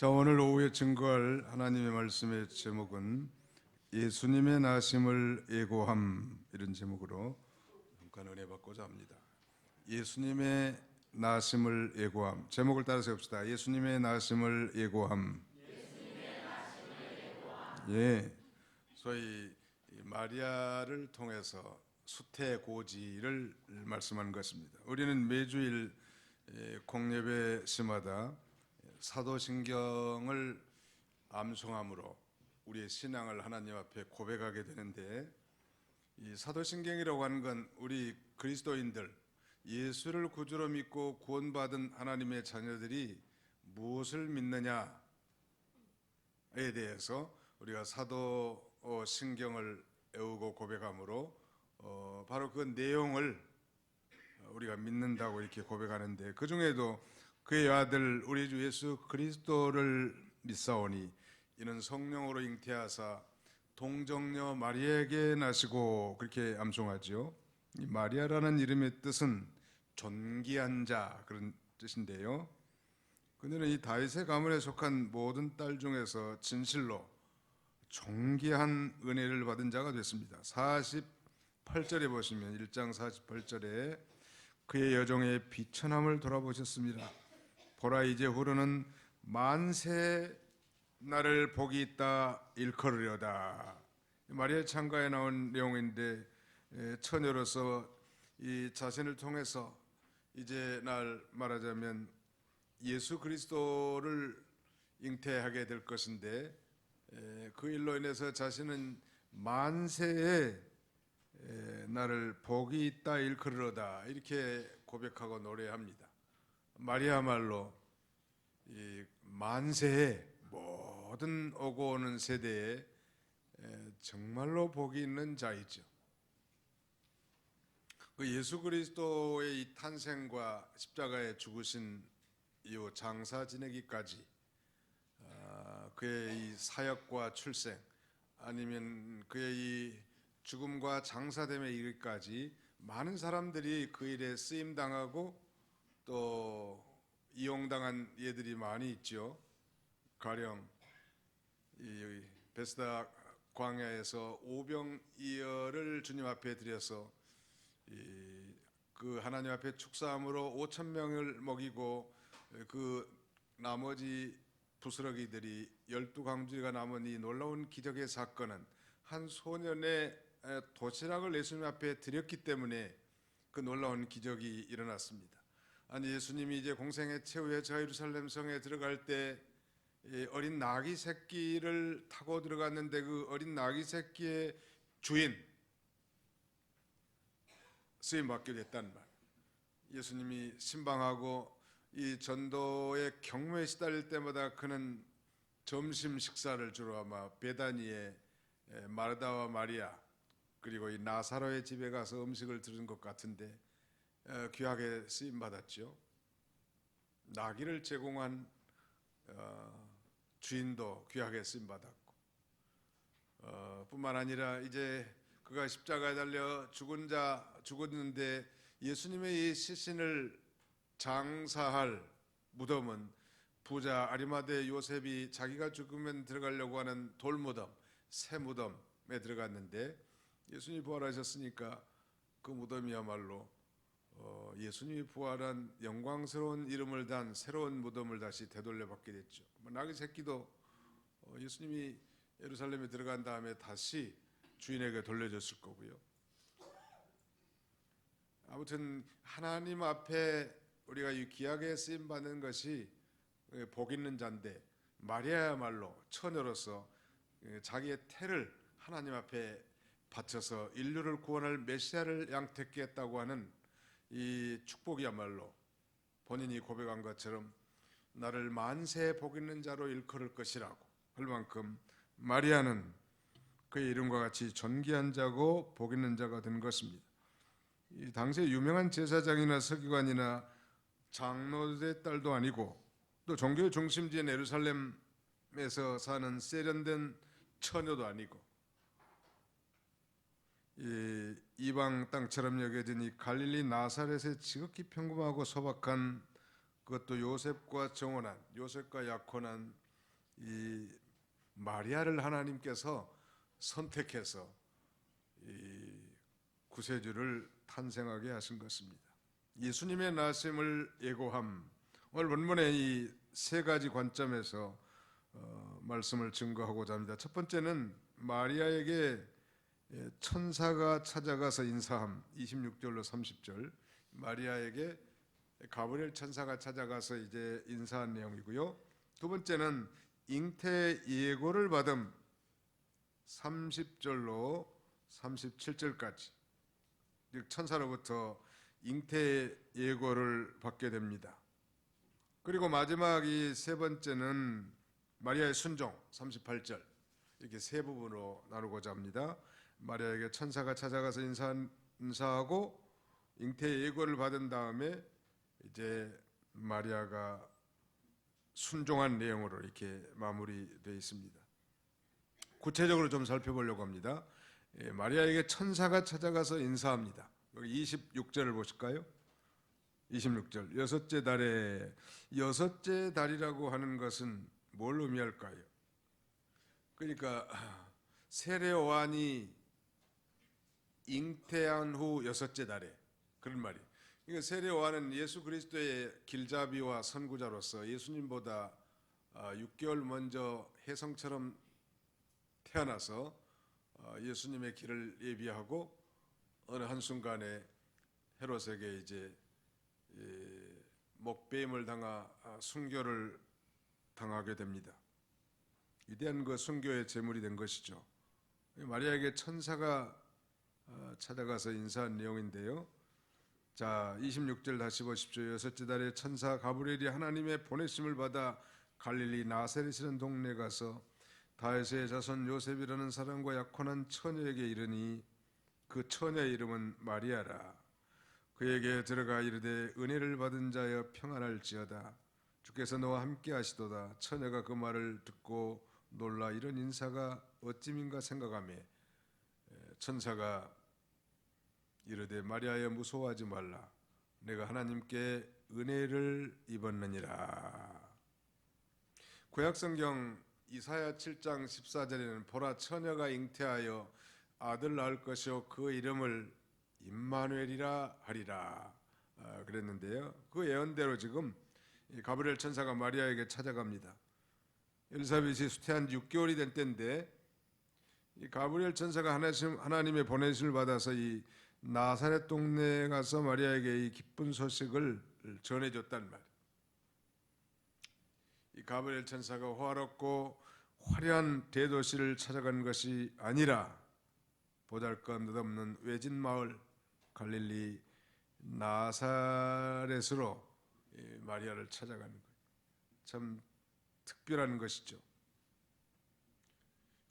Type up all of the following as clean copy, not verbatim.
자, 오늘 오후에 증거할 하나님의 말씀의 제목은 예수님의 나심을 예고함, 이런 제목으로 잠깐 은혜 받고자 합니다. 예수님의 나심을 예고함. 제목을 따라서 해봅시다. 예수님의 나심을 예고함. 예, 소위 마리아를 통해서 수태고지를 말씀하는 것입니다. 우리는 매주일 공예배 시마다 사도신경을 암송함으로 우리의 신앙을 하나님 앞에 고백하게 되는데, 이 사도신경이라고 하는 건 우리 그리스도인들, 예수를 구주로 믿고 구원받은 하나님의 자녀들이 무엇을 믿느냐에 대해서 우리가 사도신경을 외우고 고백함으로 바로 그 내용을 우리가 믿는다고 이렇게 고백하는데, 그 중에도 그의 아들 우리 주 예수 그리스도를 믿사오니 이는 성령으로 잉태하사 동정녀 마리아에게 나시고, 그렇게 암송하죠. 이 마리아라는 이름의 뜻은 존귀한 자, 그런 뜻인데요. 그녀는 이 다윗의 가문에 속한 모든 딸 중에서 진실로 존귀한 은혜를 받은 자가 됐습니다. 48절에 보시면 1장 48절에 그의 여종의 비천함을 돌아보셨습니다. 보라, 이제 후로는 만세 나를 복이 있다 일컬으려다. 마리아 창가에 나온 내용인데, 처녀로서 이 자신을 통해서 이제 날 말하자면 예수 그리스도를 잉태하게 될 것인데, 그 일로 인해서 자신은 만세에 나를 복이 있다 일컬으로다, 이렇게 고백하고 노래합니다. 마리아말로 이 만세에 모든 오고 오는 세대에 정말로 복이 있는 자이죠. 그 예수 그리스도의 이 탄생과 십자가에 죽으신 이후 장사 지내기까지, 그의 이 사역과 출생, 아니면 그의 이 죽음과 장사됨에 이르기까지 많은 사람들이 그 일에 쓰임 당하고 또 이용당한 예들이 많이 있죠. 가령 이 베스다 광야에서 오병이어를 주님 앞에 드려서 그 하나님 앞에 축사함으로 5,000명을 먹이고, 그 나머지 부스러기들이 12강주가 남은 이 놀라운 기적의 사건은 한 소년의 도시락을 예수님 앞에 드렸기 때문에 그 놀라운 기적이 일어났습니다. 아니, 예수님이 이제 공생애 최후에 저 예루살렘 성에 들어갈 때 어린 나귀 새끼를 타고 들어갔는데, 그 어린 나귀 새끼의 주인 쓰임 받게 됐다는 말. 예수님이 신방하고 이 전도의 경무에 시달릴 때마다 그는 점심 식사를 주로 아마 베다니의 마르다와 마리아 그리고 이 나사로의 집에 가서 음식을 들은 것 같은데, 귀하게 쓰임 받았죠. 나귀를 제공한 주인도 귀하게 쓰임 받았고, 뿐만 아니라 이제 그가 십자가에 달려 죽었는데 예수님의 이 시신을 장사할 무덤은 부자 아리마대 요셉이 자기가 죽으면 들어가려고 하는 돌무덤, 새 무덤에 들어갔는데, 예수님이 부활하셨으니까 그 무덤이야말로 예수님이 부활한 영광스러운 이름을 단 새로운 무덤을 다시 되돌려 받게 됐죠. 나귀 새끼도 예수님이 예루살렘에 들어간 다음에 다시 주인에게 돌려줬을 거고요. 아무튼 하나님 앞에 우리가 이 귀하게 쓰임 받는 것이 복 있는 자인데, 마리아야말로 처녀로서 자기의 태를 하나님 앞에 바쳐서 인류를 구원할 메시아를 양택했다고 하는 이 축복이야말로 본인이 고백한 것처럼 나를 만세에 복 있는 자로 일컬을 것이라고 할 만큼, 마리아는 그의 이름과 같이 존귀한 자고 복 있는 자가 된 것입니다. 이 당시에 유명한 제사장이나 서기관이나 장로의 딸도 아니고, 또 종교의 중심지인 예루살렘에서 사는 세련된 처녀도 아니고, 이 이방 땅처럼 여겨진 이 갈릴리 나사렛의 지극히 평범하고 소박한, 그것도 요셉과 정혼한, 요셉과 약혼한 이 마리아를 하나님께서 선택해서 이 구세주를 탄생하게 하신 것입니다. 예수님의 나심을 예고함. 오늘 본문의 이 세 가지 관점에서 말씀을 증거하고자 합니다. 첫 번째는 마리아에게 천사가 찾아가서 인사함. 26절로 30절. 마리아에게 가브리엘 천사가 찾아가서 이제 인사한 내용이고요. 두 번째는 잉태 예고를 받음. 30절로 37절까지. 즉 천사로부터 잉태 예고를 받게 됩니다. 그리고 마지막 이 세 번째는 마리아의 순종. 38절. 이렇게 세 부분으로 나누고자 합니다. 마리아에게 천사가 찾아가서 인사하고 잉태 예고를 받은 다음에 이제 마리아가 순종한 내용으로 이렇게 마무리되어 있습니다. 구체적으로 좀 살펴보려고 합니다. 마리아에게 천사가 찾아가서 인사합니다. 여기 26절을 보실까요? 26절. 여섯째 달에, 여섯째 달이라고 하는 것은 뭘 의미할까요? 그러니까 세례 요한이 잉태한 후 여섯째 달에, 그런 말이. 그러니까 세례 요한은 예수 그리스도의 길잡이와 선구자로서 예수님보다 6개월 먼저 혜성처럼 태어나서 예수님의 길을 예비하고 어느 한순간에 헤롯에게 이제 목배임을 당하 순교를 당하게 됩니다. 위대한 그 순교의 제물이 된 것이죠. 마리아에게 천사가 찾아가서 인사한 내용인데요. 자, 26절 다시 보십시오. 여섯째 달에 천사 가브리엘이 하나님의 보내심을 받아 갈릴리 나사렛이라는 동네에 가서 다윗의 자손 요셉이라는 사람과 약혼한 처녀에게 이르니 그 처녀의 이름은 마리아라. 그에게 들어가 이르되 은혜를 받은 자여 평안할지어다. 주께서 너와 함께 하시도다. 처녀가 그 말을 듣고 놀라 이런 인사가 어찌민가 생각하며 천사가 이르되 마리아여 무서워하지 말라. 내가 하나님께 은혜를 입었느니라. 구약성경 이사야 7장 14절에는 보라 처녀가 잉태하여 아들 낳을 것이요 그 이름을 임마누엘이라 하리라 그랬는데요. 그 예언대로 지금 가브리엘 천사가 마리아에게 찾아갑니다. 엘사벳이 수태한 지 6개월이 된 때인데 이 가브리엘 천사가 하나님의 보내심을 받아서 이 나사렛 동네에 가서 마리아에게 이 기쁜 소식을 전해줬단 말이에요. 이 가브리엘 천사가 호화롭고 화려한 대도시를 찾아간 것이 아니라 보잘것없는 외진 마을 갈릴리 나사렛으로 마리아를 찾아가는 거예요. 참 특별한 것이죠.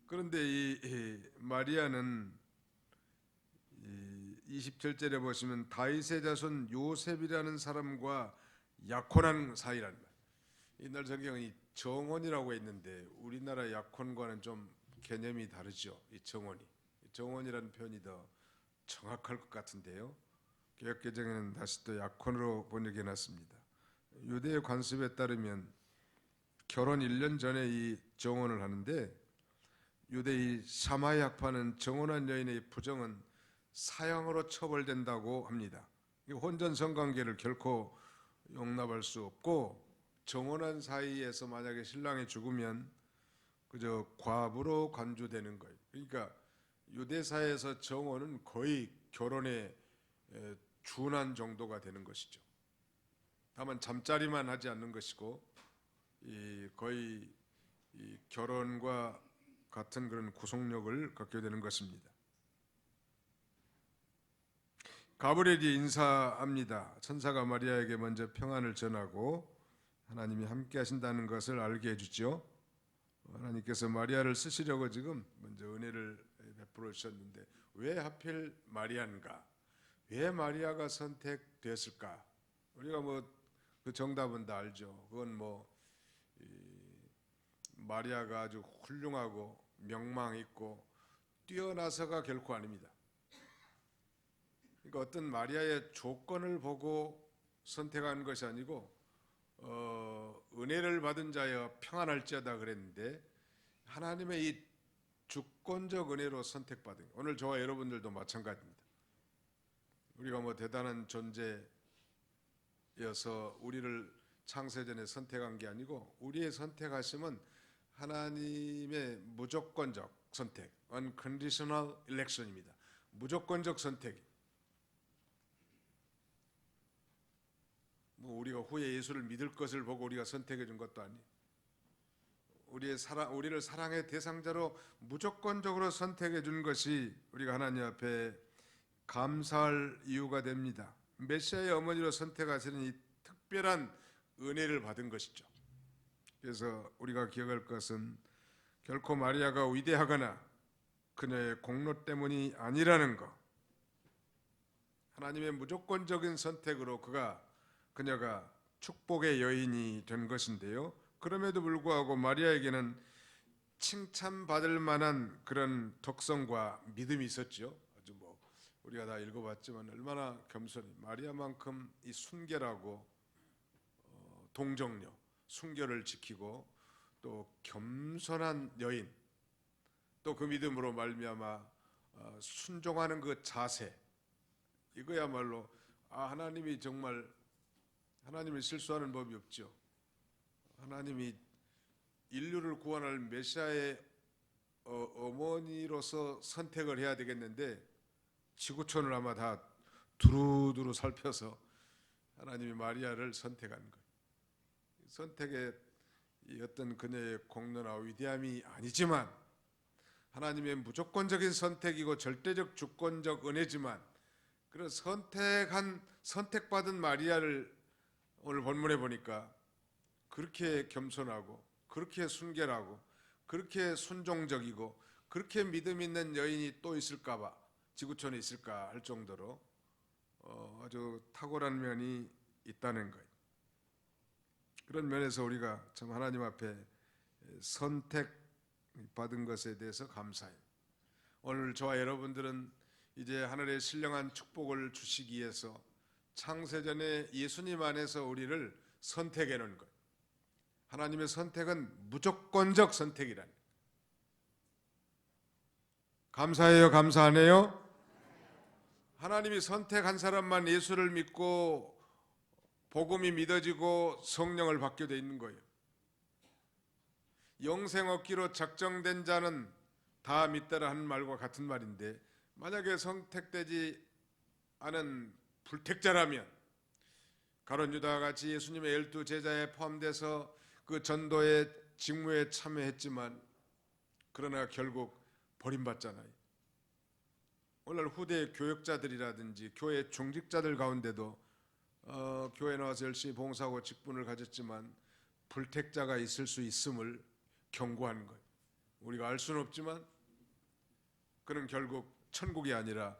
그런데 이 마리아는 20절에 보시면 다윗의 자손 요셉이라는 사람과 약혼한 사이란 말. 옛날 성경이 정혼이라고 했는데 우리나라 약혼과는 좀 개념이 다르죠. 이 정혼이라는 표현이 더 정확할 것 같은데요. 개역개정에는 다시 또 약혼으로 번역해놨습니다. 유대의 관습에 따르면 결혼 1년 전에 이 정혼을 하는데 유대의 샤마의 학파는 정혼한 여인의 부정은 사형으로 처벌된다고 합니다. 혼전 성관계를 결코 용납할 수 없고 정혼한 사이에서 만약에 신랑이 죽으면 그저 과부로 간주되는 거예요. 그러니까 유대사에서 정혼은 거의 결혼에 준한 정도가 되는 것이죠. 다만 잠자리만 하지 않는 것이고 거의 결혼과 같은 그런 구속력을 갖게 되는 것입니다. 가브리엘이 인사합니다. 천사가 마리아에게 먼저 평안을 전하고 하나님이 함께 하신다는 것을 알게 해주죠. 하나님께서 마리아를 쓰시려고 지금 먼저 은혜를 베풀어 주셨는데 왜 하필 마리아인가? 왜 마리아가 선택되었을까? 우리가 그 정답은 다 알죠. 그건 마리아가 아주 훌륭하고 명망 있고 뛰어나서가 결코 아닙니다. 그러니까 어떤 마리아의 조건을 보고 선택한 것이 아니고 은혜를 받은 자여 평안할지어다 그랬는데 하나님의 이 주권적 은혜로 선택받은, 오늘 저와 여러분들도 마찬가지입니다. 우리가 뭐 대단한 존재여서 우리를 창세전에 선택한 게 아니고 우리의 선택하심은 하나님의 무조건적 선택, unconditional election입니다. 무조건적 선택. 뭐 우리가 후에 예수를 믿을 것을 보고 우리가 선택해 준 것도 아니에요. 우리를 사랑의 대상자로 무조건적으로 선택해 준 것이 우리가 하나님 앞에 감사할 이유가 됩니다. 메시아의 어머니로 선택하시는 이 특별한 은혜를 받은 것이죠. 그래서 우리가 기억할 것은 결코 마리아가 위대하거나 그녀의 공로 때문이 아니라는 것. 하나님의 무조건적인 선택으로 그녀가 축복의 여인이 된 것인데요. 그럼에도 불구하고 마리아에게는 칭찬받을 만한 그런 덕성과 믿음이 있었죠. 아주 뭐 우리가 다 읽어봤지만 얼마나 겸손히 마리아만큼 이 순결하고 동정녀, 순결을 지키고 또 겸손한 여인, 또 그 믿음으로 말미암아 순종하는 그 자세, 이거야말로 하나님이 정말, 하나님이 실수하는 법이 없죠. 하나님이 인류를 구원할 메시아의 어머니로서 선택을 해야 되겠는데 지구촌을 아마 다 두루두루 살펴서 하나님이 마리아를 선택한 거예요. 선택의 어떤 그녀의 공로나 위대함이 아니지만 하나님의 무조건적인 선택이고 절대적 주권적 은혜지만 그런 선택받은 마리아를 오늘 본문에 보니까 그렇게 겸손하고 그렇게 순결하고 그렇게 순종적이고 그렇게 믿음 있는 여인이 또 있을까봐, 지구촌에 있을까 할 정도로 아주 탁월한 면이 있다는 거예요. 그런 면에서 우리가 참 하나님 앞에 선택받은 것에 대해서 감사해요. 오늘 저와 여러분들은 이제 하늘의 신령한 축복을 주시기 위해서 창세전에 예수님 안에서 우리를 선택해 놓은 거예요. 하나님의 선택은 무조건적 선택이라는 거예요. 감사해요, 감사하네요. 하나님이 선택한 사람만 예수를 믿고 복음이 믿어지고 성령을 받게 돼 있는 거예요. 영생 얻기로 작정된 자는 다 믿더라 하는 말과 같은 말인데, 만약에 선택되지 않은 불택자라면 가룟 유다와 같이 예수님의 12 제자에 포함돼서 그 전도의 직무에 참여했지만 그러나 결국 버림받잖아요. 오늘 후대 교역자들이라든지 교회 중직자들 가운데도 교회 나와서 열심히 봉사하고 직분을 가졌지만 불택자가 있을 수 있음을 경고하는 거예요. 우리가 알 수는 없지만 그는 결국 천국이 아니라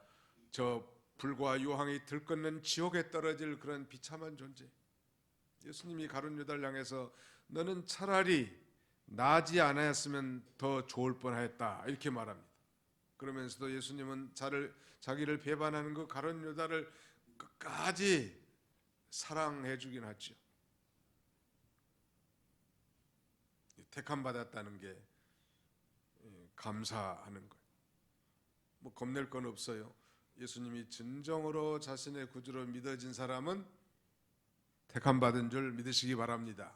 저 불과 유황이 들끓는 지옥에 떨어질 그런 비참한 존재. 예수님이 가룟 유다를 향해서 너는 차라리 나지 않았으면 더 좋을 뻔하였다 이렇게 말합니다. 그러면서도 예수님은 자기를 배반하는 그 가룟 유다를 끝까지 사랑해 주긴 하죠. 택함 받았다는 게 감사하는 거예요. 뭐 겁낼 건 없어요. 예수님이 진정으로 자신의 구주로 믿어진 사람은 택함 받은 줄 믿으시기 바랍니다.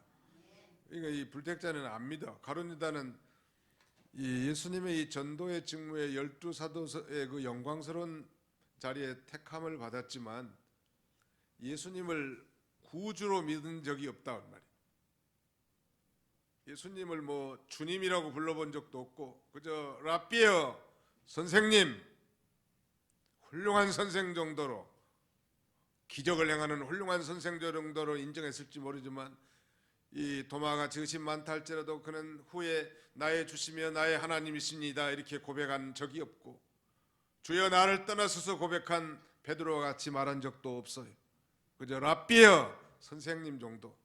그러니까 이 불택자는 안 믿어. 가룟 유다는 이 예수님의 이 전도의 직무의 12 사도의 그 영광스러운 자리에 택함을 받았지만 예수님을 구주로 믿은 적이 없다 그 말이에요. 예수님을 뭐 주님이라고 불러본 적도 없고 그저 랍비여 선생님, 훌륭한 선생 정도로, 기적을 행하는 훌륭한 선생 정도로 인정했을지 모르지만 이 도마같이 의심 많다 할지라도 그는 후에 나의 주시며 나의 하나님이십니다 이렇게 고백한 적이 없고 주여 나를 떠나소서 고백한 베드로와 같이 말한 적도 없어요. 그저 랍비여 선생님 정도,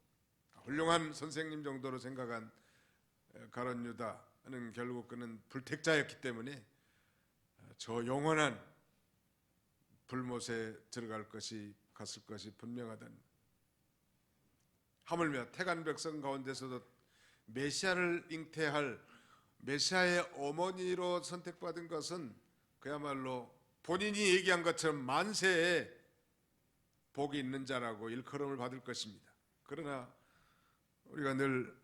훌륭한 선생님 정도로 생각한 가룟 유다는 결국 그는 불택자였기 때문에 저 영원한 불못에 들어갈 것이 갔을 것이 분명하다는. 하물며 택한 백성 가운데서도 메시아를 잉태할 메시아의 어머니로 선택받은 것은 그야말로 본인이 얘기한 것처럼 만세에 복이 있는 자라고 일컬음을 받을 것입니다. 그러나 우리가 늘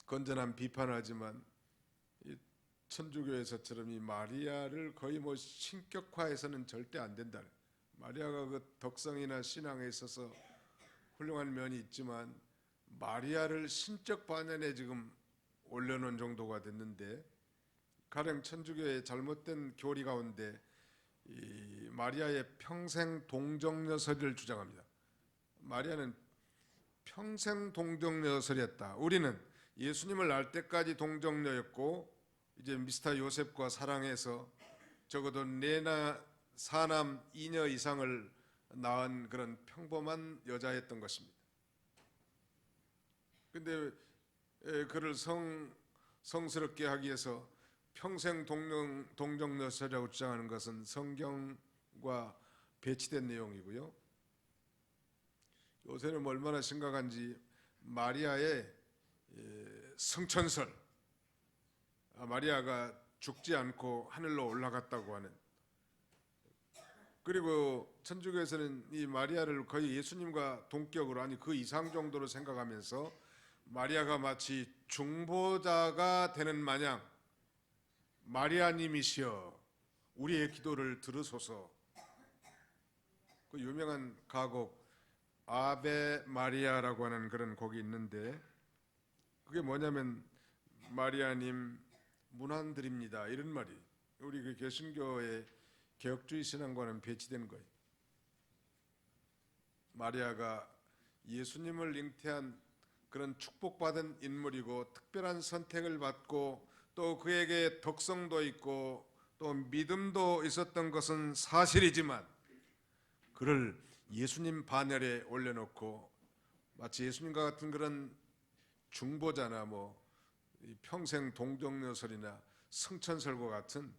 건전한 비판을 하지만 이 천주교에서처럼 이 마리아를 거의 뭐 신격화해서는 절대 안 된다. 마리아가 그 덕성이나 신앙에 있어서 훌륭한 면이 있지만 마리아를 신적 반연에 지금 올려놓은 정도가 됐는데, 가령 천주교의 잘못된 교리 가운데 이 마리아의 평생 동정녀설을 주장합니다. 마리아는 평생 동정녀설이었다. 우리는 예수님을 낳을 때까지 동정녀였고 이제 미스터 요셉과 사랑해서 적어도 네나 사남 2녀 이상을 낳은 그런 평범한 여자였던 것입니다. 근데 그를 성스럽게 하기 위해서 평생 동정녀설이라고 주장하는 것은 성경과 배치된 내용이고요. 요새는 얼마나 심각한지 마리아의 성천설, 마리아가 죽지 않고 하늘로 올라갔다고 하는, 그리고 천주교에서는 이 마리아를 거의 예수님과 동격으로, 아니 그 이상 정도로 생각하면서 마리아가 마치 중보자가 되는 마냥 마리아님이시여 우리의 기도를 들으소서. 그 유명한 가곡 아베 마리아라고 하는 그런 곡이 있는데, 그게 뭐냐면 마리아님 문안드립니다 이런 말이 우리 그 개신교의 개혁주의 신앙과는 배치된 거예요. 마리아가 예수님을 잉태한 그런 축복받은 인물이고 특별한 선택을 받고 또 그에게 덕성도 있고 또 믿음도 있었던 것은 사실이지만, 그를 예수님 반열에 올려놓고 마치 예수님과 같은 그런 중보자나 뭐 평생 동정녀설이나 성천설과 같은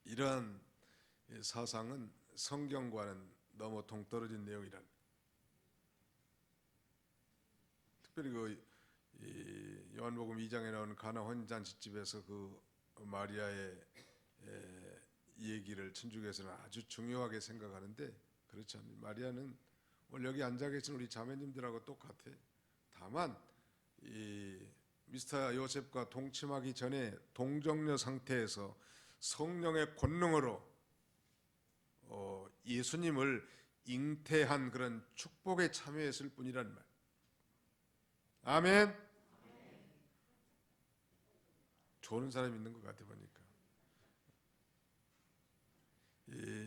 이러한 사상은 성경과는 너무 동떨어진 내용이란. 특별히 그 요한복음 2장에 나오는 가나 혼인잔치집에서 그 마리아의 얘기를 천주교에서는 아주 중요하게 생각하는데, 그렇지 않습니다. 마리아는 오늘 여기 앉아 계신 우리 자매님들하고 똑같아. 다만 이 미스터 요셉과 동침하기 전에 동정녀 상태에서 성령의 권능으로 예수님을 잉태한 그런 축복에 참여했을 뿐이란 말. 아멘. 좋은 사람이 있는 것 같아 보니까.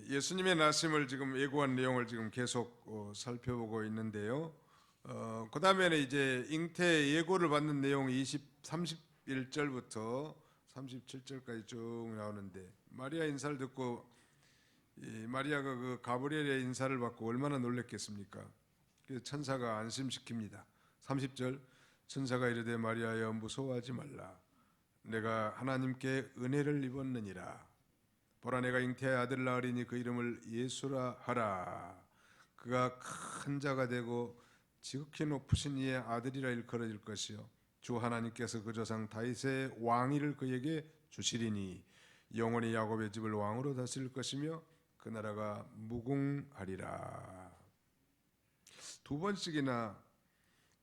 예수님의 나심을 지금 예고한 내용을 지금 계속 살펴보고 있는데요. 그 다음에는 이제 잉태 예고를 받는 내용이 31절부터 37절까지 쭉 나오는데, 마리아 인사를 듣고 마리아가 그 가브리엘의 인사를 받고 얼마나 놀랬겠습니까? 그래서 천사가 안심시킵니다. 30절, 천사가 이르되 마리아여 무서워하지 말라. 내가 하나님께 은혜를 입었느니라. 보라 내가 잉태하여 아들을 낳으리니 그 이름을 예수라 하라. 그가 큰 자가 되고 지극히 높으신 이의 아들이라 일컬어질 것이요 주 하나님께서 그 조상 다윗의 왕위를 그에게 주시리니 영원히 야곱의 집을 왕으로 다스릴 것이며 그 나라가 무궁하리라. 두 번씩이나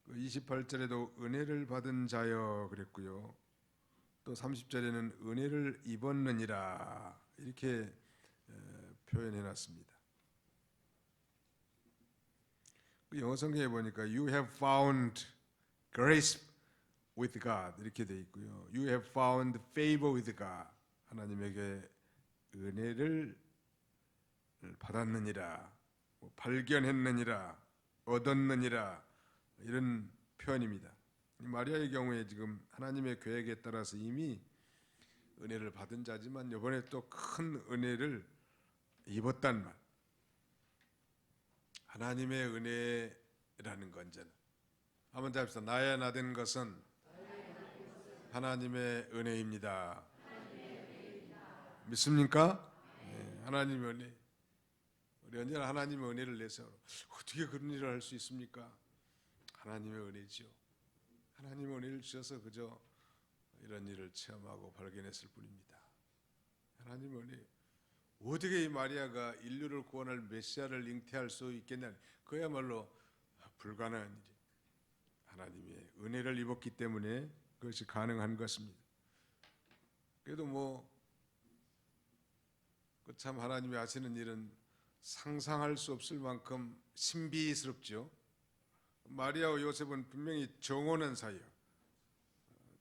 28절에도 은혜를 받은 자여 그랬고요, 또 30절에는 은혜를 입었느니라 이렇게 표현해 놨습니다. 영어 성경에 보니까 You have found grace with God 이렇게 돼 있고요, You have found favor with God, 하나님에게 은혜를 받았느니라, 발견했느니라, 얻었느니라 이런 표현입니다. 마리아의 경우에 지금 하나님의 계획에 따라서 이미 은혜를 받은 자지만 이번에 또 큰 은혜를 입었단 말. 하나님의 은혜라는 건전. 한번 잡시다. 나의 나된 것은 하나님의 은혜입니다. 믿습니까? 네, 하나님의 은혜. 우리 언제나 하나님의 은혜를 내세워. 어떻게 그런 일을 할 수 있습니까? 하나님의 은혜지요. 하나님의 은혜를 주셔서 그저 이런 일을 체험하고 발견했을 뿐입니다. 하나님의 은혜. 어떻게 이 마리아가 인류를 구원할 메시아를 잉태할 수 있겠냐? 그야말로 불가능한 일이. 하나님의 은혜를 입었기 때문에 그것이 가능한 것입니다. 그래도 참 하나님이 하시는 일은 상상할 수 없을 만큼 신비스럽죠. 마리아와 요셉은 분명히 정혼한 사이야.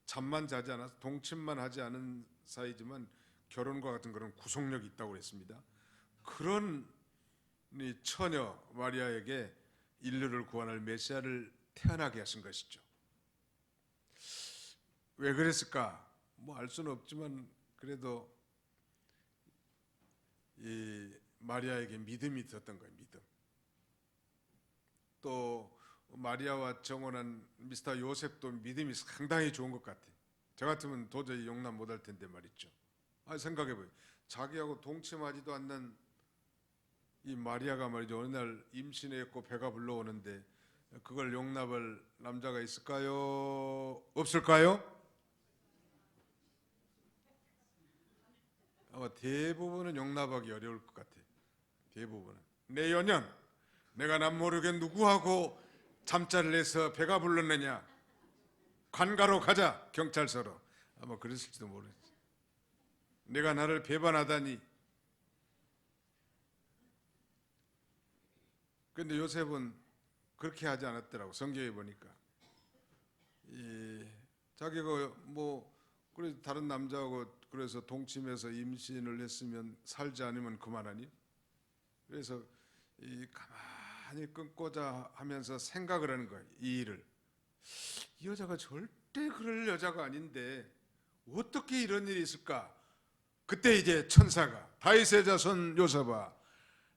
잠만 자지 않아서 동침만 하지 않은 사이지만 결혼과 같은 그런 구속력이 있다고 그랬습니다. 그런 이 처녀 마리아에게 인류를 구원할 메시아를 태어나게 하신 것이죠. 왜 그랬을까? 알 수는 없지만 그래도 이 마리아에게 믿음이 있었던 거예요. 믿음. 또 마리아와 정혼한 미스터 요셉도 믿음이 상당히 좋은 것 같아요. 저 같으면 도저히 용납 못할 텐데 말이죠. 생각해봐요. 자기하고 동침하지도 않는 이 마리아가 말이죠. 어느 날 임신했고 배가 불러오는데 그걸 용납할 남자가 있을까요? 없을까요? 아마 대부분은 용납하기 어려울 것 같아요. 대부분은. 내 연연, 내가 남 모르게 누구하고 잠자를 해서 배가 불렀느냐? 관가로 가자, 경찰서로. 아마 그랬을지도 모르겠어요. 내가 나를 배반하다니. 그런데 요셉은 그렇게 하지 않았더라고. 성경에 보니까 자기가 그래 다른 남자하고 그래서 동침해서 임신을 했으면 살지 않으면 그만하니. 그래서 가만히 끊고자 하면서 생각을 하는 거야. 이 일을. 이 여자가 절대 그럴 여자가 아닌데 어떻게 이런 일이 있을까? 그때 이제 천사가 다윗의 자손 요셉아,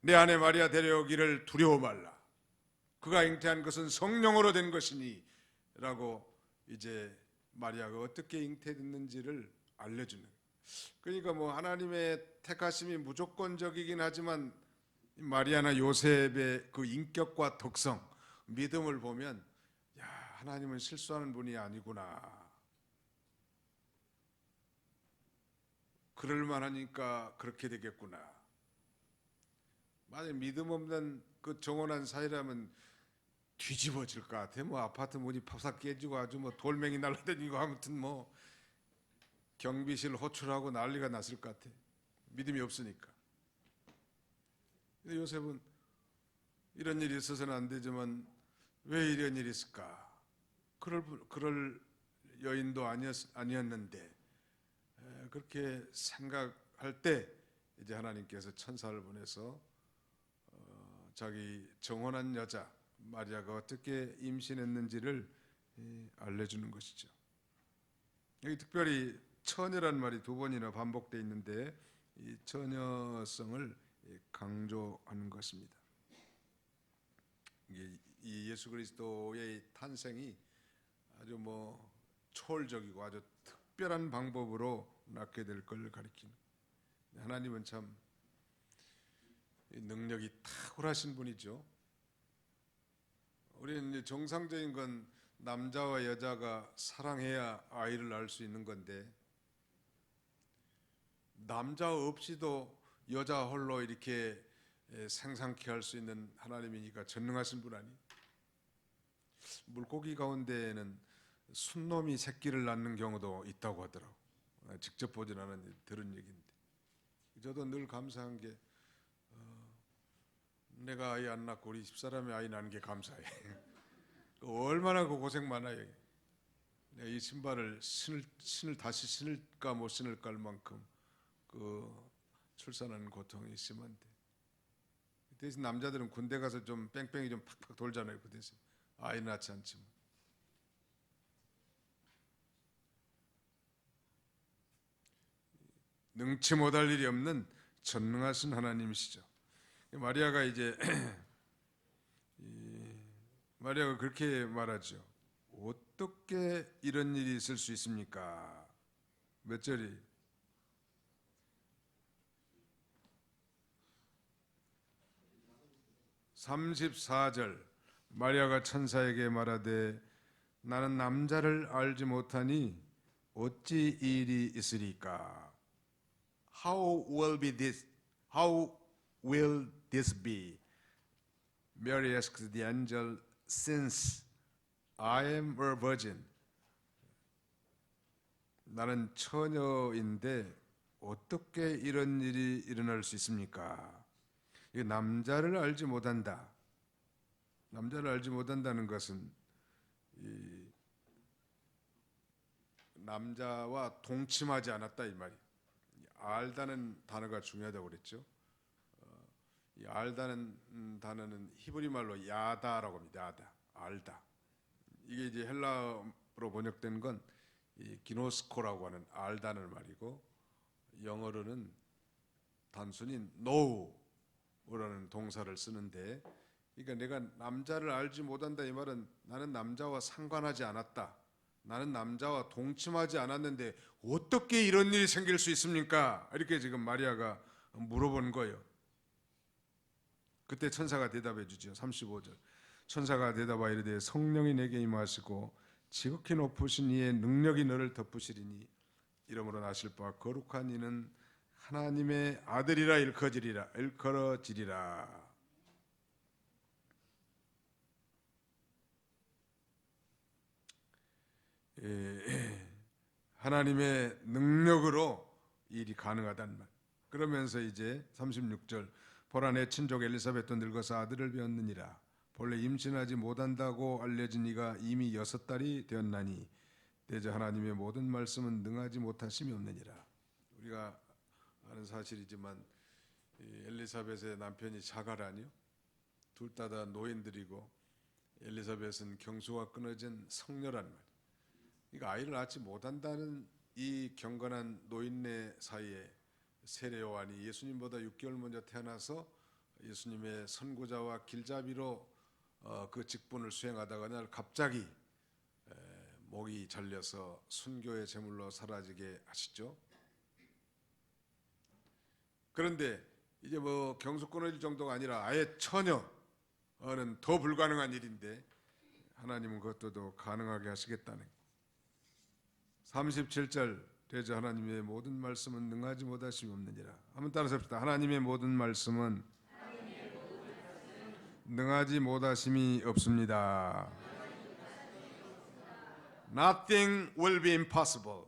내 아내 마리아 데려오기를 두려워 말라. 그가 잉태한 것은 성령으로 된 것이니 라고 이제 마리아가 어떻게 잉태됐는지를 알려주는. 그러니까 하나님의 택하심이 무조건적이긴 하지만 마리아나 요셉의 그 인격과 덕성, 믿음을 보면 하나님은 실수하는 분이 아니구나. 그럴 만하니까 그렇게 되겠구나. 만약 믿음 없는 그 정혼한 사이라면 뒤집어질 것 같아. 아파트 문이 팍팍 깨지고 아주 돌멩이 날라다니고 아무튼 경비실 호출하고 난리가 났을 것 같아. 믿음이 없으니까. 근데 요셉은 이런 일이 있어서는 안 되지만 왜 이런 일이 있을까? 그럴 여인도 아니었는데 그렇게 생각할 때 이제 하나님께서 천사를 보내서 자기 정혼한 여자 마리아가 어떻게 임신했는지를 알려주는 것이죠. 여기 특별히 처녀란 말이 두 번이나 반복되어 있는데 이 처녀성을 강조하는 것입니다. 이 예수 그리스도의 탄생이 아주 초월적이고 아주 특별한 방법으로 낳게 될 걸 가리키는. 하나님은 참 능력이 탁월하신 분이죠. 우리는 정상적인 건 남자와 여자가 사랑해야 아이를 낳을 수 있는 건데 남자 없이도 여자 홀로 이렇게 생산케 할 수 있는 하나님이니까 전능하신 분 아니? 물고기 가운데에는 순놈이 새끼를 낳는 경우도 있다고 하더라고. 직접 보진 않았는데 들은 얘기인데 저도 늘 감사한 게 내가 아이 안 낳고 우리 집사람이 아이 낳는 게 감사해. 얼마나 그 고생 많아요. 내가 이 신발을 신을 다시 신을까 못 신을까 할 만큼 그 출산하는 고통이 심한데 대신 남자들은 군대 가서 좀 뺑뺑이 좀 팍팍 돌잖아요. 그 대신 아이 낳지 않지만 능치 못할 일이 없는 전능하신 하나님이시죠. 마리아가 이제 마리아가 그렇게 말하죠. 어떻게 이런 일이 있을 수 있습니까? 몇 절이? 34절. 마리아가 천사에게 말하되 나는 남자를 알지 못하니 어찌 이 일이 있으리까? How will be this? How will this be? Mary asked the angel, since I am a virgin. 나는 처녀인데 어떻게 이런 일이 일어날 수 있습니까? 이 남자를 알지 못한다. 남자를 알지 못한다는 것은 이 남자와 동침하지 않았다 이 말이. 알다는 단어가 중요하다고 그랬죠. 이 알다는 단어는 히브리 말로 야다라고 합니다. 야다, 알다. 이게 이제 헬라어로 번역된 건 이 기노스코라고 하는 알다는 말이고, 영어로는 단순히 know라는 동사를 쓰는데, 그러니까 내가 남자를 알지 못한다 이 말은 나는 남자와 상관하지 않았다. 나는 남자와 동침하지 않았는데 어떻게 이런 일이 생길 수 있습니까? 이렇게 지금 마리아가 물어본 거예요. 그때 천사가 대답해 주죠. 35절. 천사가 대답하여 이르되 성령이 내게 임하시고 지극히 높으신 이의 능력이 너를 덮으시리니 이러므로 나실 바 거룩한 이는 하나님의 아들이라 일컬어지리라. 하나님의 능력으로 일이 가능하단 말. 그러면서 이제 36절 보라 내 친족 엘리사벳도 늙어서 아들을 배었느니라. 본래 임신하지 못한다고 알려진 이가 이미 6달이 되었나니 대저 하나님의 모든 말씀은 능하지 못하심이 없느니라. 우리가 아는 사실이지만 엘리사벳의 남편이 자가라니요. 둘 다 노인들이고 엘리사벳은 경수가 끊어진 성녀란 말이에요. 그러니까 아이를 낳지 못한다는 이 경건한 노인네 사이에 세례 요한이 예수님보다 6개월 먼저 태어나서 예수님의 선구자와 길잡이로 그 직분을 수행하다가 어느 날 갑자기 목이 잘려서 순교의 제물로 사라지게 하시죠. 그런데 이제 뭐 경수 끊어질 정도가 아니라 아예 처녀는 더 불가능한 일인데 하나님은 그것도 가능하게 하시겠다는 거예요. 37절 대저 하나님의 모든 말씀은 능하지 못하심이 없느니라. 한번 따라서 합시다. 하나님의 모든 말씀은 능하지 못하심이 없습니다. Nothing will be impossible.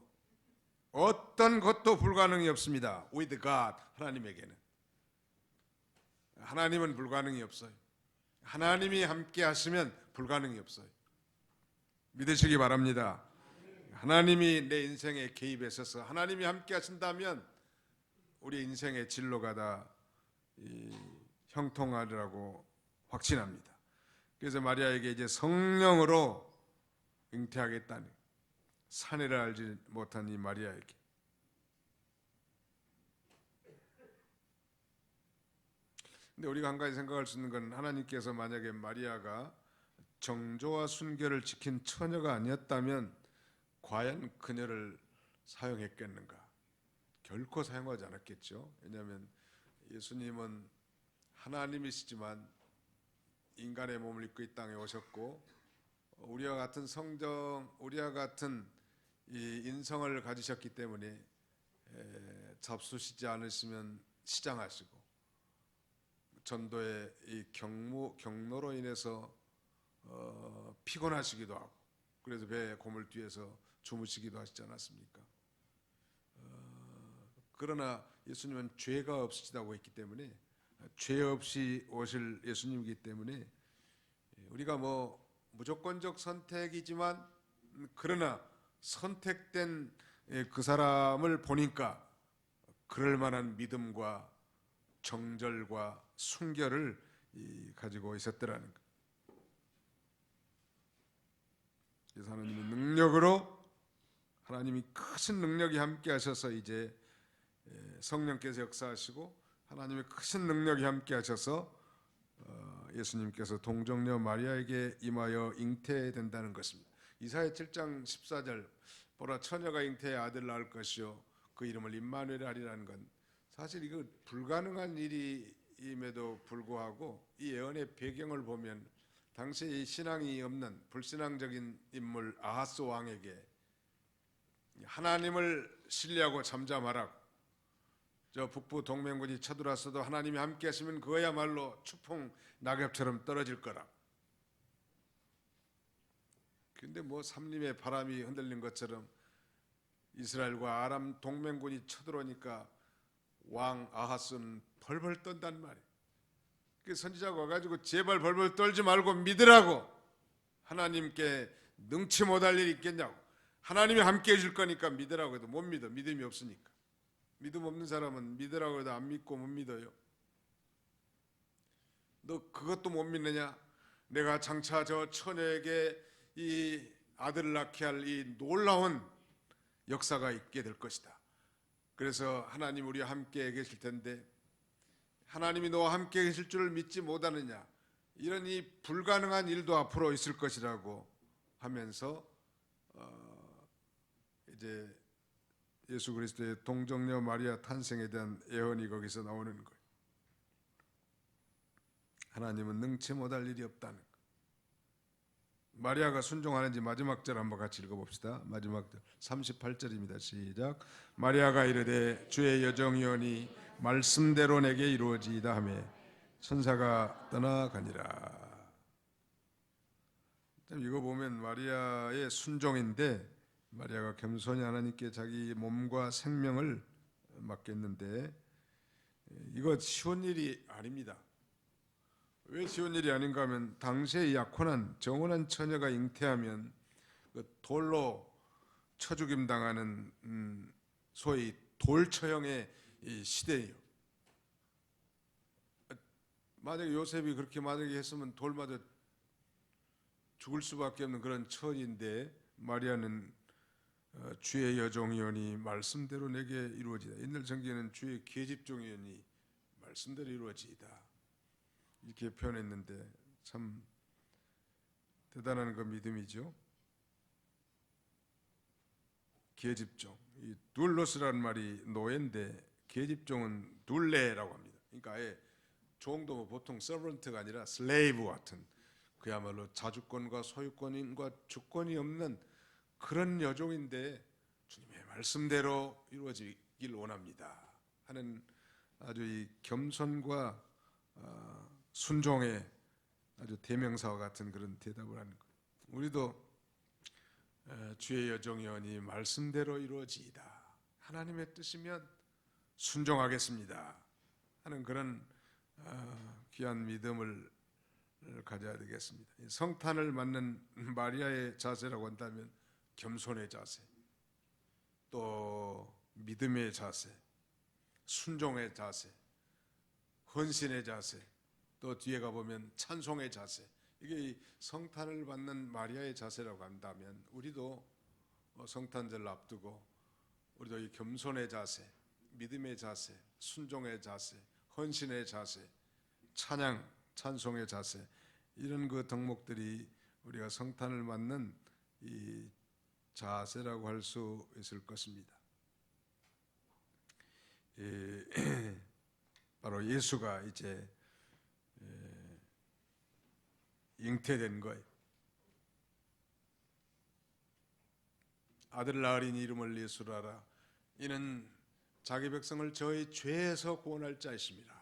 어떤 것도 불가능이 없습니다. With God, 하나님에게는. 하나님은 불가능이 없어요. 하나님이 함께 하시면 불가능이 없어요. 믿으시기 바랍니다. 하나님이 내 인생에 개입하셔서 하나님이 함께 하신다면 우리 인생의 진로가 다 형통하리라고 확신합니다. 그래서 마리아에게 이제 성령으로 잉태하겠다는, 사내를 알지 못한 이 마리아에게. 근데 우리가 한 가지 생각할 수 있는 건 하나님께서 만약에 마리아가 정조와 순결을 지킨 처녀가 아니었다면 과연 그녀를 사용했겠는가? 결코 사용하지 않았겠죠. 왜냐하면 예수님은 하나님이시지만 인간의 몸을 입고 이 땅에 오셨고 우리와 같은 성정, 우리와 같은 이 인성을 가지셨기 때문에 잡수시지 않으시면 시장하시고 전도의 이 경로로 인해서 피곤하시기도 하고 그래서 배에 고물 뒤에서 주무시기도 하시지 않았습니까? 그러나 예수님은 죄가 없으시다고 했기 때문에 죄 없이 오실 예수님이기 때문에 우리가 뭐 무조건적 선택이지만 그러나 선택된 그 사람을 보니까 그럴 만한 믿음과 정절과 순결을 가지고 있었더라는 것. 그래서 하나님의 능력으로 하나님이 크신 능력이 함께 하셔서 이제 성령께서 역사하시고 하나님의 크신 능력이 함께 하셔서 예수님께서 동정녀 마리아에게 임하여 잉태된다는 것입니다. 이사야 7장 14절 보라 처녀가 잉태해 아들 낳을 것이요 그 이름을 임마누엘 하리라는 건 사실 이거 불가능한 일임에도 불구하고 이 예언의 배경을 보면 당시 이 신앙이 없는 불신앙적인 인물 아하스 왕에게 하나님을 신뢰하고 잠잠하라고, 저 북부 동맹군이 쳐들어왔어도 하나님이 함께 하시면 그거야말로 추풍 낙엽처럼 떨어질 거라. 근데 뭐 삼림의 바람이 흔들린 것처럼 이스라엘과 아람 동맹군이 쳐들어오니까 왕 아하스는 벌벌 떤단 말이에요. 그 선지자가 와가지고 제발 벌벌 떨지 말고 믿으라고, 하나님께 능치 못할 일이 있겠냐고, 하나님이 함께 해줄 거니까 믿으라고 해도 못 믿어. 믿음이 없으니까. 믿음 없는 사람은 믿으라고 해도 안 믿고 못 믿어요. 너 그것도 못 믿느냐? 내가 장차 저 처녀에게 이 아들을 낳게 할 이 놀라운 역사가 있게 될 것이다. 그래서 하나님 우리와 함께 계실 텐데 하나님이 너와 함께 계실 줄을 믿지 못하느냐? 이런 이 불가능한 일도 앞으로 있을 것이라고 하면서 이제 예수 그리스도의 동정녀 마리아 탄생에 대한 예언이 거기서 나오는 거예요. 하나님은 능치 못할 일이 없다는 거. 마리아가 순종하는지 마지막 절 한번 같이 읽어봅시다. 마지막 절 38절입니다. 시작. 마리아가 이르되 주의 여정이오니 말씀대로 내게 이루어지이다 하며 천사가 떠나가니라. 이거 보면 마리아의 순종인데, 마리아가 겸손히 하나님께 자기 몸과 생명을 맡겼는데 이거 쉬운 일이 아닙니다. 왜 쉬운 일이 아닌가 하면 당시에 약혼한 정혼한 처녀가 잉태하면 그 돌로 쳐죽임 당하는 소위 돌처형의 시대예요. 만약에 요셉이 그렇게 만약에 했으면 돌 맞아 죽을 수밖에 없는 그런 처지인데, 마리아는 주의 여종이오니 말씀대로 내게 이루어지다. 옛날 성경에는 주의 계집종이오니 말씀대로 이루어지이다 이렇게 표현했는데 참 대단한 그 믿음이죠. 계집종, 이 둘로스라는 말이 노예인데 계집종은 둘레라고 합니다. 그러니까 아예 종도 보통 서번트가 아니라 슬레이브 같은, 그야말로 자주권과 소유권과 주권이 없는 그런 여종인데 주님의 말씀대로 이루어지길 원합니다 하는 아주 이 겸손과 순종의 아주 대명사와 같은 그런 대답을 하는 거예요. 우리도 주의 여종이오니 말씀대로 이루어지이다, 하나님의 뜻이면 순종하겠습니다 하는 그런 귀한 믿음을 가져야 되겠습니다. 성탄을 맞는 마리아의 자세라고 한다면 겸손의 자세, 또 믿음의 자세, 순종의 자세, 헌신의 자세, 또 뒤에 가보면 찬송의 자세, 이게 이 성탄을 받는 마리아의 자세라고 한다면 우리도 성탄절 앞두고 우리도 이 겸손의 자세, 믿음의 자세, 순종의 자세, 헌신의 자세, 찬양, 찬송의 자세, 이런 그 덕목들이 우리가 성탄을 맞는 이 자세라고 할 수 있을 것입니다. 바로 예수가 이제 잉태된 거예요. 아들 낳으리니 이름을 예수라 하라. 이는 자기 백성을 저희 죄에서 구원할 자이십니다.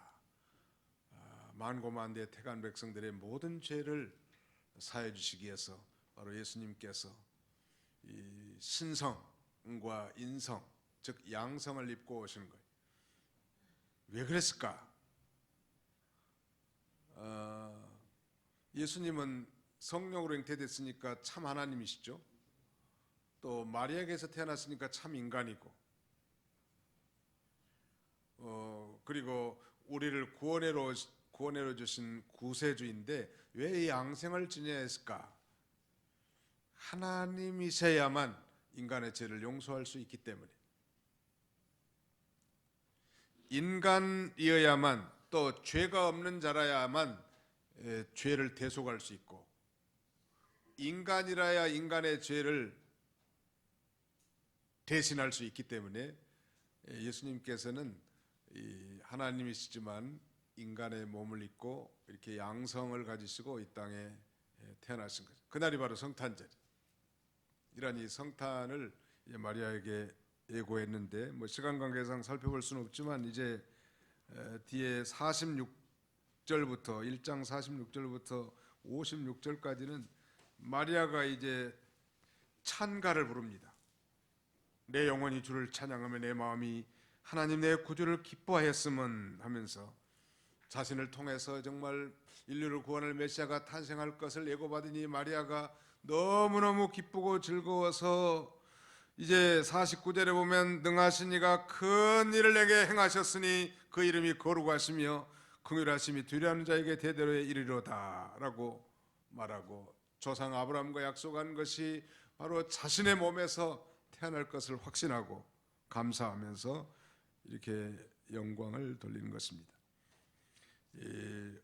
만고만대의 택한 백성들의 모든 죄를 사해 주시기 위해서 바로 예수님께서 이 신성과 인성, 즉 양성을 입고 오신 거예요. 왜 그랬을까? 예수님은 성령으로 잉태됐으니까 참 하나님이시죠. 또 마리아에게서 태어났으니까 참 인간이고, 그리고 우리를 구원해로 주신 구세주인데 왜 이 양생을 지녀야 했을까? 하나님이셔야만 인간의 죄를 용서할 수 있기 때문에, 인간이어야만, 또 죄가 없는 자라야만 죄를 대속할 수 있고, 인간이라야 인간의 죄를 대신할 수 있기 때문에 예수님께서는 하나님이시지만 인간의 몸을 입고 이렇게 양성을 가지시고 이 땅에 태어나신 거죠. 그날이 바로 성탄절. 이런 이 성탄을 이제 마리아에게 예고했는데 뭐 시간 관계상 살펴볼 수는 없지만 이제 뒤에 46절부터 1장 46절부터 56절까지는 마리아가 이제 찬가를 부릅니다. 내 영혼이 주를 찬양하며 내 마음이 하나님 내 구주를 기뻐하였음은 하면서 자신을 통해서 정말 인류를 구원할 메시아가 탄생할 것을 예고받으니 마리아가 너무너무 기쁘고 즐거워서 이제 49절에 보면 능하신 이가 큰 일을 내게 행하셨으니 그 이름이 거룩하시며 긍휼하심이 두려워하는 자에게 대대로 이르리로다 라고 말하고 조상 아브라함과 약속한 것이 바로 자신의 몸에서 태어날 것을 확신하고 감사하면서 이렇게 영광을 돌리는 것입니다.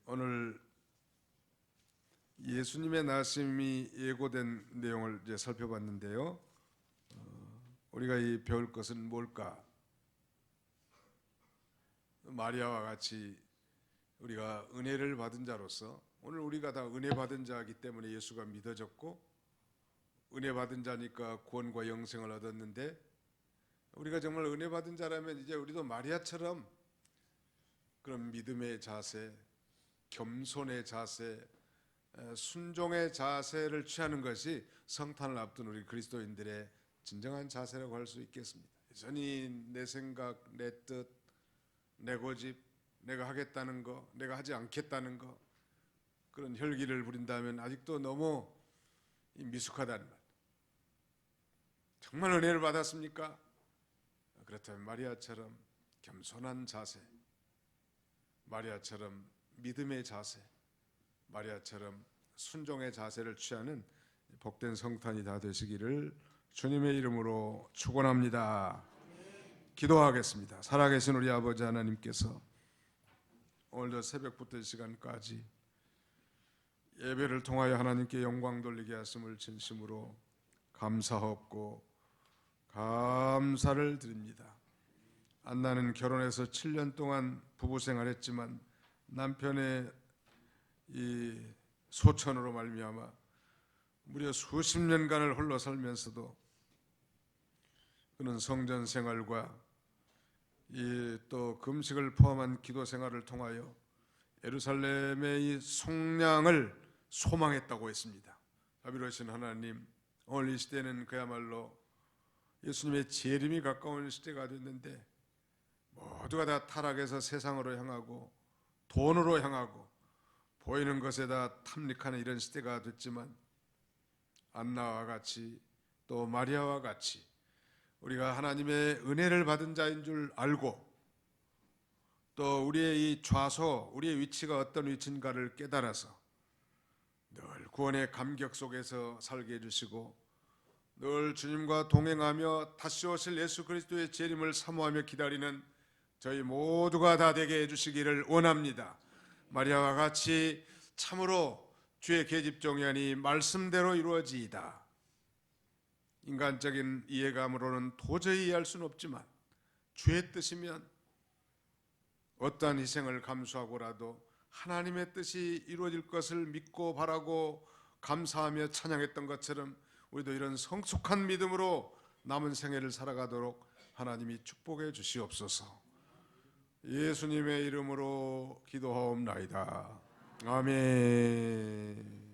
오늘 예수님의 나심이 예고된 내용을 이제 살펴봤는데요. 우리가 이 배울 것은 뭘까? 마리아와 같이 우리가 은혜를 받은 자로서 오늘 우리가 다 은혜 받은 자이기 때문에 예수가 믿어졌고 은혜 받은 자니까 구원과 영생을 얻었는데 우리가 정말 은혜 받은 자라면 이제 우리도 마리아처럼 그런 믿음의 자세, 겸손의 자세, 순종의 자세를 취하는 것이 성탄을 앞둔 우리 그리스도인들의 진정한 자세라고 할 수 있겠습니다. 여전히 내 생각, 내 뜻, 내 고집, 내가 하겠다는 거, 내가 하지 않겠다는 거 그런 혈기를 부린다면 아직도 너무 미숙하다는 말. 정말 은혜를 받았습니까? 그렇다면 마리아처럼 겸손한 자세, 마리아처럼 믿음의 자세, 마리아처럼 순종의 자세를 취하는 복된 성탄이 다 되시기를 주님의 이름으로 축원합니다. 기도하겠습니다. 살아계신 우리 아버지 하나님께서 오늘도 새벽부터 이 시간까지 예배를 통하여 하나님께 영광 돌리게 하심을 진심으로 감사하옵고 감사를 드립니다. 안나는 결혼해서 7년 동안 부부 생활했지만 남편의 이 소천으로 말미암아 무려 수십 년간을 홀로 살면서도 그는 성전 생활과 이 또 금식을 포함한 기도 생활을 통하여 예루살렘의 이 속량을 소망했다고 했습니다. 자비로우신 하나님, 오늘 이 시대는 그야말로 예수님의 재림이 가까운 시대가 됐는데 모두가 다 타락해서 세상으로 향하고 돈으로 향하고 보이는 것에 다 탐닉하는 이런 시대가 됐지만 안나와 같이 또 마리아와 같이 우리가 하나님의 은혜를 받은 자인 줄 알고 또 우리의 이 좌소, 우리의 위치가 어떤 위치인가를 깨달아서 늘 구원의 감격 속에서 살게 해주시고 늘 주님과 동행하며 다시 오실 예수 그리스도의 재림을 사모하며 기다리는 저희 모두가 다 되게 해주시기를 원합니다. 마리아와 같이 참으로 주의 계집종이 아니 말씀대로 이루어지이다. 인간적인 이해감으로는 도저히 이해할 수는 없지만 주의 뜻이면 어떠한 희생을 감수하고라도 하나님의 뜻이 이루어질 것을 믿고 바라고 감사하며 찬양했던 것처럼 우리도 이런 성숙한 믿음으로 남은 생애를 살아가도록 하나님이 축복해 주시옵소서. 예수님의 이름으로 기도하옵나이다. 아멘.